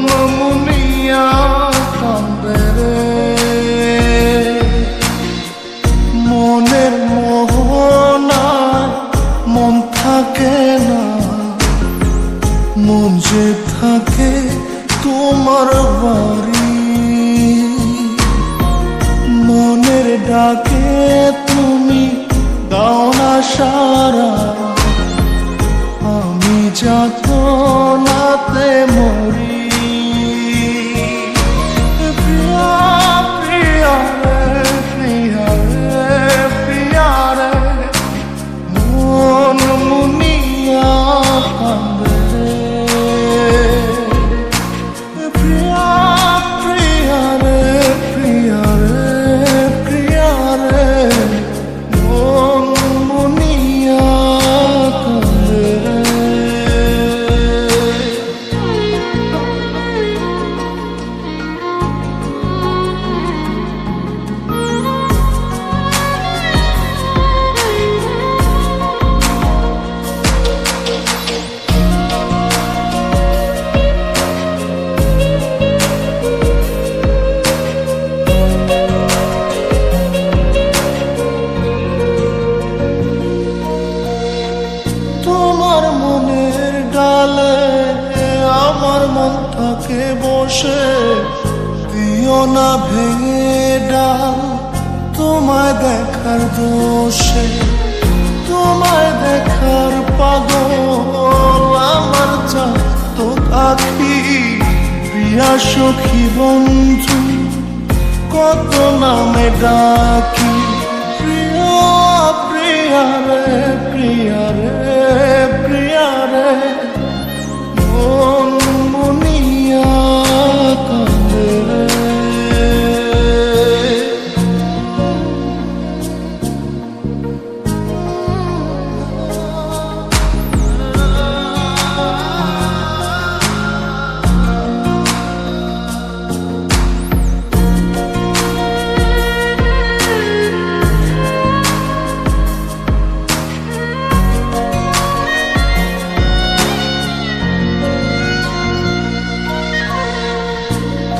মুনিয়া কান্দে রে, মনের মোহনায় মন থাকে না, মন যে থাকে তোমার বাড়ি। মনের ডাকে তুমি দাও না সারা, আমি যাতনাতে মরি। প্রিয়া প্রিয়া রে, প্রিয়া রে, প্রিয়া রে, মন মুনিয়া কান্দে রে। প্রিয়া প্রিয়া রে, প্রিয়া রে, প্রিয়া রে, মন মুনিয়া কান্দে রে। তোমার মনের ডালে আমার মন থাকে বসে, দিও না ভেঙে ডাল তোমায় দেখার দোষে। তোমায় দেখার পাগল আমার চাতক আখি, প্রিয়া সখী বন্ধু কত নামে ডাকি। প্রিয়া প্রিয়া রে, প্রিয়া রে, প্রিয়া রে, মন মুনিয়া কান্দে রে।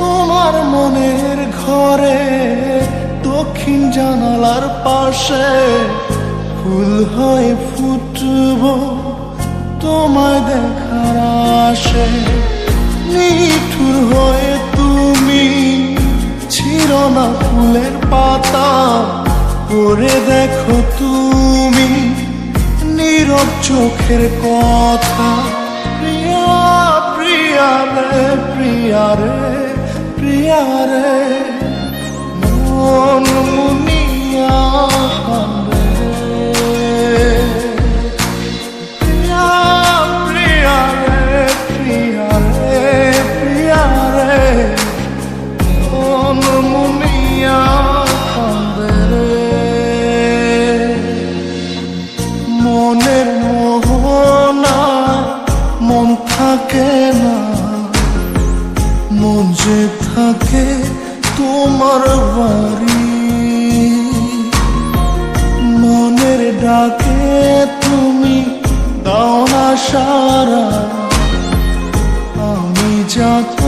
তোমার মনের ঘরে দক্ষিণ জানালার পাশে ফুল হয়ে ফুটব তোমায় দেখার আশে। নিঠুর হয়ে তুমি ছিঁড়ো না ফুলের পাতা, করে দেখো তুমি নীরব চোখের কথা। প্রিয়া প্রিয়া রে, প্রিয়া রে, প্রিয়া রে, মন মুনিয়া কান্দে রে। প্রিয়া প্রিয়া রে, প্রিয়া রে, প্রিয়া রে, মন মুনিয়া কান্দে রে। মনের মোহনায় মন থাকে না, মন যে থাকে তোমার বাড়ি। মনের ডাকে তুমি দাও না সারা, আমি যাত